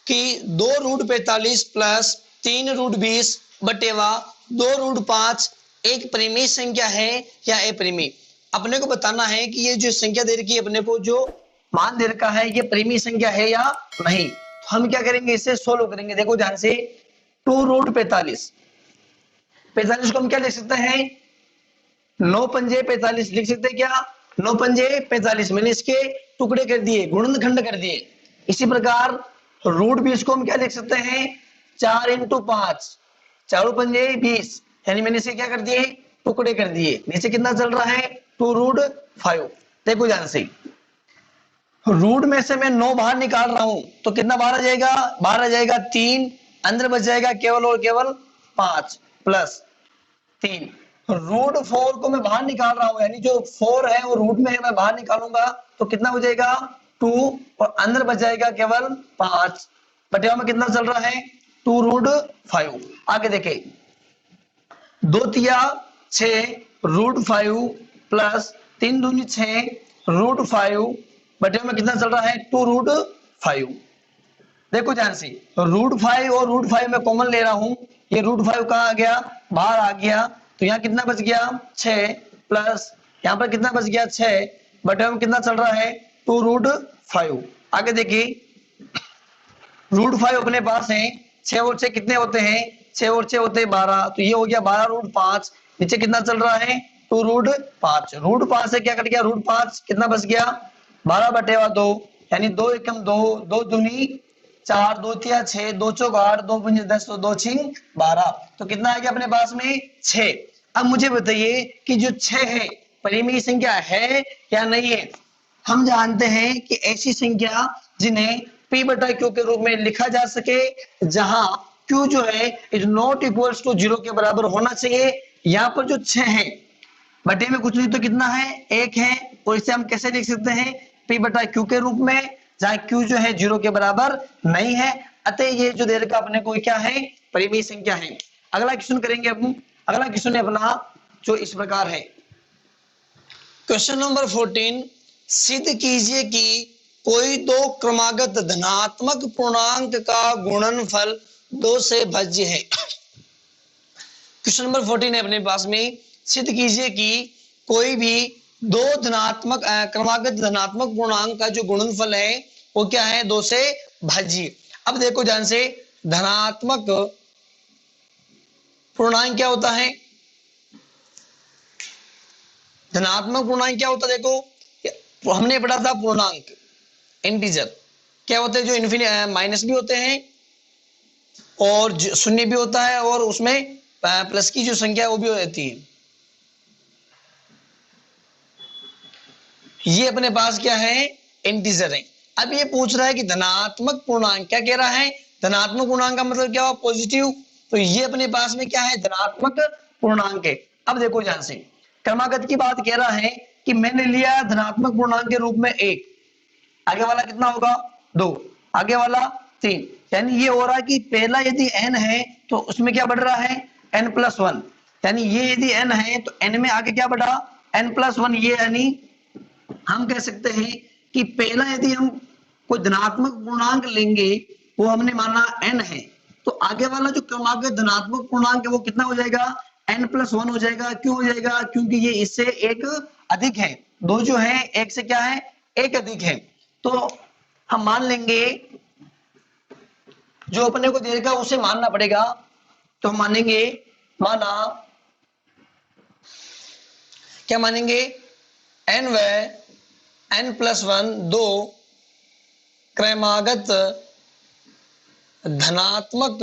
कि 2 रूट 45 प्लस 3 रूट 20 बटेवा 2 रूट 5 एक परिमेय संख्या है या अपरिमेय। अपने को बताना है कि ये जो संख्या दे रखी है, अपने को जो मान दे रखा है, ये परिमेय संख्या है या नहीं। तो हम क्या करेंगे, इसे सोल्व करेंगे। देखो ध्यान से, 2 रूट 45 को हम क्या लिख सकते हैं, 9 पंजे 45 लिख सकते हैं। क्या, 9 पंजे 45, मैंने इसके टुकड़े कर दिए, गुणनखंड कर दिए। इसी प्रकार रूट 20 को हम क्या लिख सकते हैं, 4 इंटू 5, 4 पंजे 20, यानी मैंने इसे क्या कर दिए, टुकड़े कर दिए। नीचे कितना चल रहा है, 2 रूट 5। देखो ध्यान से, रूट में से मैं 9 बाहर निकाल रहा हूं तो कितना बाहर आ जाएगा, बाहर आ जाएगा 3, अंदर बच जाएगा केवल और केवल 5 प्लस 3। रूट 4 को मैं बाहर निकाल रहा हूं, यानी जो 4 है वो रूट में है, मैं बाहर निकालूंगा तो कितना हो जाएगा 2, और अंदर बच जाएगा केवल 5। बटेवा में कितना चल रहा है, 2 रूट 5। आगे देखे, 2 तिया 6 रूट 5 प्लस 3 दूनी 6 रूट 5 बटे में कितना चल रहा है, 2 रूट 5। देखो ध्यान से, रूट 5 और रूट 5 में कॉमन ले रहा हूं, ये रूट 5 कहाँ आ गया, बाहर आ गया। तो यहाँ कितना बच गया 6 प्लस यहाँ पर कितना बच गया 6 बटे में कितना चल रहा है, 2 रूट 5। आगे देखिए, रूट 5 अपने पास है, 6 और 6 कितने होते हैं, 6 और 6 होते हैं 12, तो ये हो गया 12 रूट 5। नीचे कितना चल रहा है, 2 रूट 5। रूट 5 से क्या कट गया, रूट 5 कितना बच गया, 12 बटेवा 2, यानी 2 एकम 2, 2 दूनी 4, 2 तिया 6, 2 चौक 8, 2 पंजे 10, 2 छिंग 12। तो कितना आ गया अपने पास में 6। अब मुझे बताइए कि जो 6 है परिमेय संख्या है या नहीं है। हम जानते हैं कि ऐसी संख्या जिन्हें p बटा q के रूप में लिखा जा सके, जहां Q जो है इज नॉट इक्वल्स टू 0 के बराबर होना चाहिए। यहाँ पर जो 6 है बटे में कुछ नहीं तो कितना है 1 है, और इसे हम कैसे लिख सकते हैं P बटा Q के रूप में, जहां Q जो है 0 के बराबर नहीं है। अतः ये जो दे रखा अपने को क्या है परिमेय संख्या है। अगला क्वेश्चन करेंगे अपन। अगला क्वेश्चन है अपना जो इस प्रकार है। क्वेश्चन नंबर 14, सिद्ध कीजिए कि कोई दो क्रमागत धनात्मक पूर्णांक का गुणनफल 2 से भाज्य है। क्वेश्चन नंबर 14 है अपने पास में, सिद्ध कीजिए कि कोई भी दो धनात्मक क्रमागत धनात्मक पूर्णांक का जो गुणनफल है वो क्या है 2 से भाज्य। अब देखो ध्यान से, धनात्मक पूर्णांक क्या होता है, धनात्मक पूर्णांक क्या होता है, देखो हमने पढ़ा था पूर्णांक इंटीजर क्या होते हैं, जो इन्फिनिटी माइनस भी होते हैं और शून्य भी होता है, और उसमें प्लस की जो संख्या है वो भी रहती है। ये अपने पास क्या है इंटीजर है। अब ये पूछ रहा है कि धनात्मक पूर्णांक, क्या कह रहा है, धनात्मक पूर्णांक का मतलब क्या हुआ पॉजिटिव, तो ये अपने पास में क्या है धनात्मक पूर्णांक है। अब देखो ध्यान से, क्रमागत की बात कह रहा है कि मैंने लिया धनात्मक पूर्णांक के रूप में 1, आगे वाला कितना होगा 2, आगे वाला 3, यानी ये हो रहा है कि पहला यदि n है तो उसमें क्या बढ़ रहा है n+1, यानी ये यदि n है तो n में आगे क्या बढ़ा n+1। ये यानी हम कह सकते हैं कि पहला यदि हम कोई धनात्मक पूर्णांक लेंगे वो हमने माना n है, तो आगे वाला जो क्रमागत धनात्मक पूर्णांक है वो कितना हो जाएगा n+1 हो जाएगा। क्यों हो जाएगा, क्योंकि ये इससे एक अधिक है, दो जो है एक से क्या है एक अधिक है। तो हम मान लेंगे जो अपने को देगा उसे मानना पड़ेगा, तो हम मानेंगे, माना क्या मानेंगे n व n+1 दो क्रमागत धनात्मक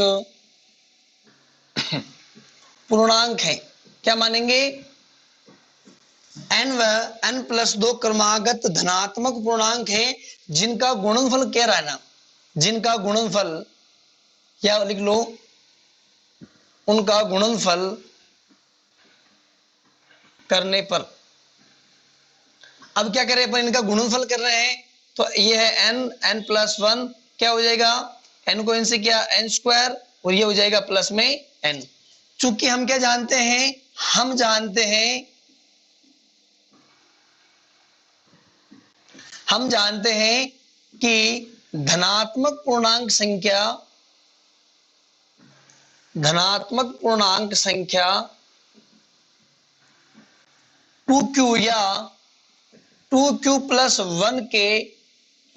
पूर्णांक है। क्या मानेंगे n व n+2 क्रमागत धनात्मक पूर्णांक है जिनका गुणनफल कह रहा है ना, जिनका गुणनफल या लिख लो उनका गुणनफल करने पर। अब क्या करें अपन, इनका गुणनफल कर रहे हैं तो ये है n+1 क्या हो जाएगा, n को n से क्या n² और ये हो जाएगा प्लस में n। चूंकि हम क्या जानते हैं, हम जानते हैं कि धनात्मक पूर्णांक संख्या 2q या 2q+1 के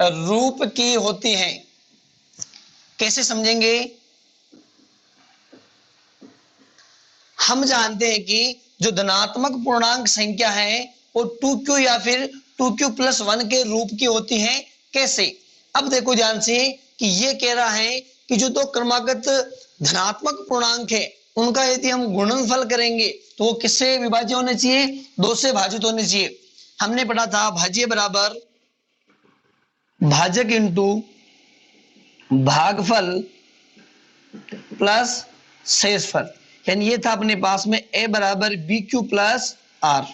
रूप की होती हैं। कैसे समझेंगे, हम जानते हैं कि जो धनात्मक पूर्णांक संख्या है वो 2q या फिर 2q+1 के रूप की होती है। कैसे, अब देखो ध्यान से कि ये कह रहा है कि जो दो क्रमागत धनात्मक पूर्णांक है उनका यदि हम गुणनफल करेंगे तो वो किससे विभाज्य होने चाहिए, 2 से भाजित होने चाहिए। हमने पढ़ा था भाज्य बराबर भाजक इंटू भागफल प्लस शेषफल, यानी ये था अपने पास में a बराबर BQ+R।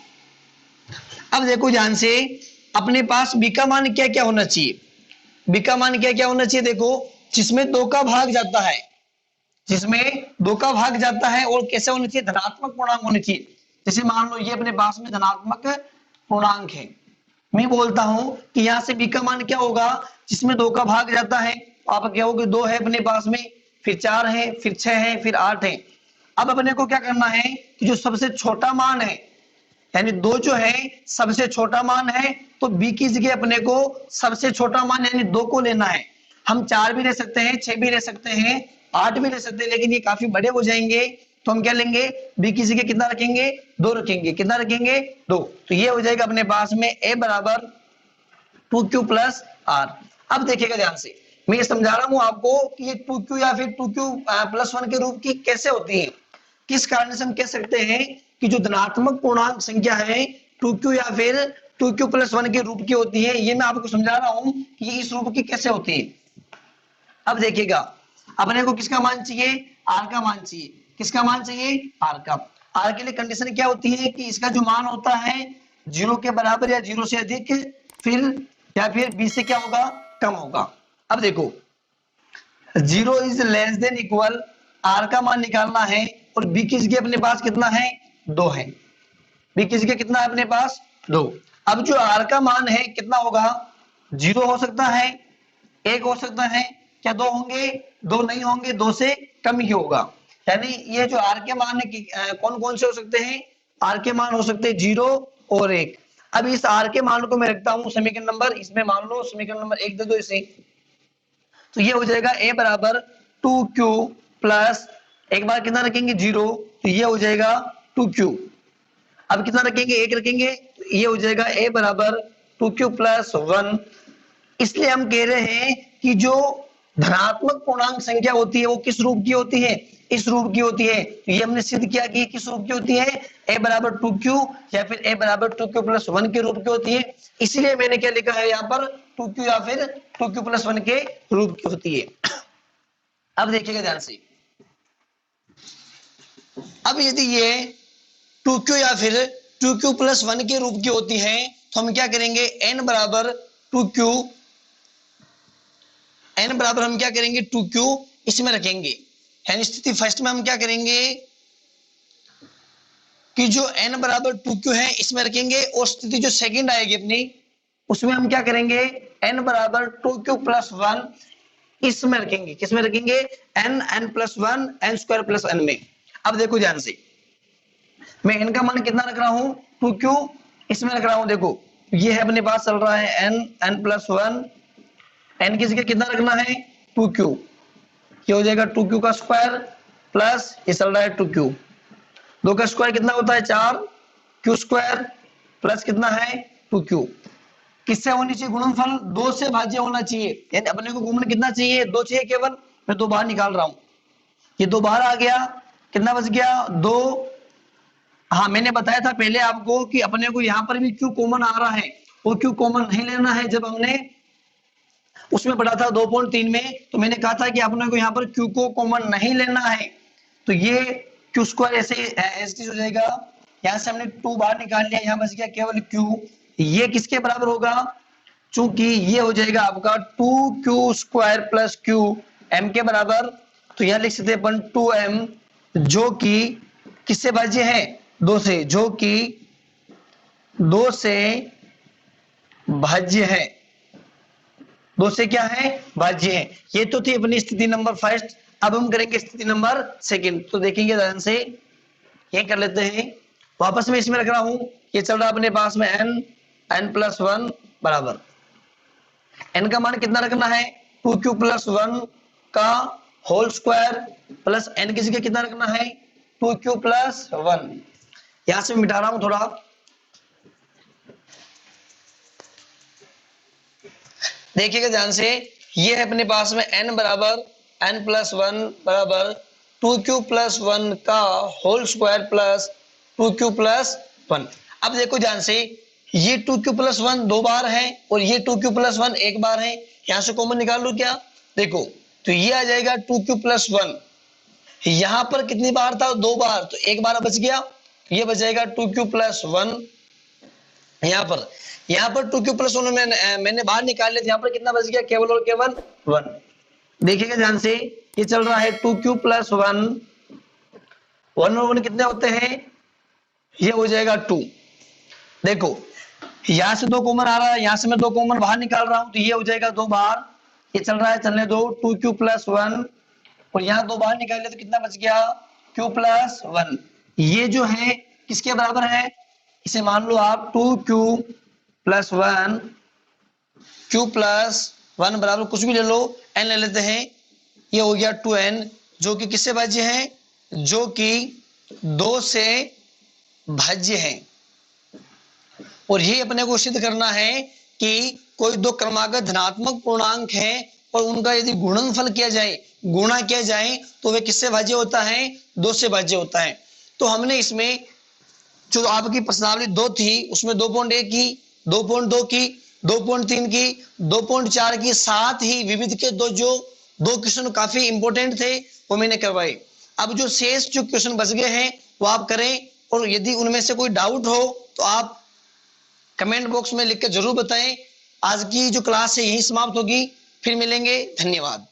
अब देखो ध्यान से, अपने पास b का मान क्या क्या होना चाहिए, b का मान क्या क्या होना चाहिए, देखो जिसमें 2 का भाग जाता है, जिसमें 2 का भाग जाता है और कैसे होने चाहिए धनात्मक पूर्णांक होने चाहिए। जैसे मान लो ये अपने पास में धनात्मक पूर्णांक है, मैं बोलता हूं कि यहां से b का मान क्या होगा, जिसमें 2 का भाग जाता है, आप कहोगे 2 है अपने पास में, फिर 4 है, फिर 6 है, फिर 8 है। अब अपने को क्या करना है कि जो सबसे छोटा मान है, यानी 2 जो है सबसे छोटा मान है, तो b की जगह अपने को सबसे छोटा मान यानी 2 को लेना है। हम 4 भी ले सकते हैं, 6 भी ले सकते हैं, 8 भी ले सकते हैं, लेकिन ये काफी बड़े हो जाएंगे, तो हम क्या लेंगे b की जगह कितना रखेंगे 2 रखेंगे। कितना रखेंगे 2, तो ये हो जाएगा अपने पास में a बराबर 2q+R। अब देखिएगा ध्यान से, मैं ये समझा रहा हूं आपको कि ये 2q या फिर 2q+1 के रूप की कैसे होती है, किस कारण से हम कह सकते हैं कि जो धनात्मक पूर्णांक संख्या है 2q या फिर 2q+1 के रूप की होती है। ये मैं आपको समझा रहा हूं कि इस रूप की कैसे होती है। अब देखिएगा, अपने को किसका मान चाहिए, आर का मान चाहिए। किसका मान चाहिए, आर का। आर के लिए कंडीशन क्या होती है कि इसका जो मान होता है 0 के बराबर या 0 से अधिक, फिर या फिर बी से क्या होगा, कम होगा। अब देखो 0 is less than equal, R का मान निकालना है और बी किसके अपने पास कितना है, 2 है। बी किसके कितना है अपने पास, 2। अब जो आर का मान है कितना होगा, 0 हो सकता है, 1 हो सकता है, क्या 2 होंगे, 2 नहीं होंगे, 2 से कम ही होगा। यानी ये जो आर के मान है कौन कौन से हो सकते हैं, आर के मान हो सकते हैं 0 और 1। अब इस आर के मान को मैं रखता हूं समीकरण नंबर, इसमें मान लो समीकरण नंबर 1 दे दो इसे, तो ये हो जाएगा a बराबर 2q प्लस, एक बार कितना रखेंगे 0, तो ये हो जाएगा 2q। अब कितना रखेंगे, 1 रखेंगे, तो ये हो जाएगा a बराबर 2q प्लस 1। इसलिए हम कह रहे हैं कि जो धनात्मक पूर्णांक संख्या होती है वो किस रूप की होती है, इस रूप की होती है। तो ये हमने सिद्ध किया कि किस रूप की होती है, a बराबर 2q या फिर a बराबर 2q प्लस 1 के रूप की होती है। इसीलिए मैंने क्या लिखा है यहाँ पर 2q या फिर 2q प्लस 1 के रूप की होती है। अब देखिएगा ध्यान से, अब यदि ये 2q या फिर 2q प्लस 1 के रूप की होती है तो हम क्या करेंगे, n बराबर 2q, n बराबर हम क्या करेंगे 2q इसमें रखेंगे। यानी स्थिति फर्स्ट में हम क्या करेंगे कि जो n बराबर 2q है इसमें रखेंगे, और स्थिति जो सेकंड आएगी अपनी उसमें हम क्या करेंगे, n बराबर 2q प्लस 1 इसमें रखेंगे। किसमें रखेंगे, n plus 1 n square plus n में। अब देखो ध्यान से, मैं n का मान कितना रख रहा हूं, 2q इसमें रख रहा हूं। देखो ये है अपने पास चल रहा है n प्लस 1, n किसके कितना रखना है 2q, ये हो जाएगा 2q का स्क्वायर प्लस ये चल रहा है 2q, 2 का स्क्वायर कितना होता है 4, q स्क्वायर प्लस कितना है 2q। किससे होनी चाहिए गुणनफल, 2 से भाज्य होना चाहिए। यानी अपने को गुणन कितना चाहिए, 2 चाहिए केवल। मैं 2 बाहर निकाल रहा हूं, ये 2 बाहर आ गया, कितना बच गया 2। हाँ मैंने बताया था पहले आपको कि अपने को यहाँ पर भी q कॉमन आ रहा है, वो q कॉमन नहीं लेना है। जब हमने उसमें पढ़ा था 2.3 में, तो मैंने कहा था कि अपने को यहाँ पर q को कॉमन नहीं लेना है, तो ये q स्क्वायर ऐसे हो जाएगा। यहाँ से हमने 2 बाहर निकाल लिया, यहाँ बच गया केवल q। ये किसके बराबर होगा, चूंकि ये हो जाएगा आपका 2q square plus q m के बराबर, तो यह लिख सकते अपन 2m, जो कि किससे भाज्य है, 2 से, जो कि 2 से भाज्य है, 2 से क्या है भाज्य है। ये तो थी अपनी स्थिति नंबर फर्स्ट। अब हम करेंगे स्थिति नंबर सेकंड, तो देखेंगे ध्यान से, ये कर लेते हैं। वापस में इसमें रख रहा हूं, ये चल रहा है अपने पास में n प्लस 1 बराबर, n का मान कितना रखना है 2q प्लस 1 का होल स्क्वायर प्लस n किसी का कितना रखना है 2q प्लस 1। यहां से मिटा रहा हूं थोड़ा, देखिएगा ध्यान से, ये है अपने पास में n बराबर n प्लस 1 बराबर 2q प्लस 1 का whole square plus 2q plus 1। अब देखो ध्यान से, ये 2q प्लस 1 2 बार है और ये 2q प्लस 1 एक बार है। यहां से कॉमन निकाल लो क्या, देखो तो ये आ जाएगा 2q प्लस 1, यहां पर कितनी बार था 2 बार, तो एक बार बच गया, ये बच जाएगा 2q प्लस 1। यहाँ पर 2q प्लस 1 मैंने बाहर निकाल लिया, यहाँ पर कितना बच गया, केवल और केवल 1। देखिएगा ध्यान से, ये चल रहा है 2q प्लस 1, 1 और 1 कितने होते हैं, ये हो जाएगा 2। देखो यहां से 2 कॉमन आ रहा है, यहां से मैं 2 कॉमन बाहर निकाल रहा हूं, तो ये हो जाएगा 2 बार, ये चल रहा है चलने दो 2q प्लस 1, और यहाँ 2 बाहर निकाल लिया तो कितना बच गया q प्लस 1। ये जो है किसके बराबर है, इसे मान लो आप 2q प्लस 1, q प्लस 1 बराबर कुछ भी ले लो, n ले लेते हैं, ये हो गया 2n, जो कि किससे भाज्य है, जो कि 2 से भाज्य है। और ये अपने को सिद्ध करना है कि कोई 2 क्रमागत धनात्मक पूर्णांक है और उनका यदि गुणनफल किया जाए, गुणा किया जाए, तो वे किससे भाज्य होता है, 2 से भाज्य होता है। तो हमने इसमें जो आपकी प्रश्नावली 2 थी उसमें 2.1 की, 2.2 की, 2.3 की, 2.4 की, साथ ही विविध के 2 जो 2 क्वेश्चन काफी इंपॉर्टेंट थे, वो मैंने करवाए। अब जो शेष जो क्वेश्चन बच गए हैं वो आप करें, और यदि उनमें से कोई डाउट हो तो आप कमेंट बॉक्स में लिख के जरूर बताएं। आज की जो क्लास है यही समाप्त होगी, फिर मिलेंगे, धन्यवाद।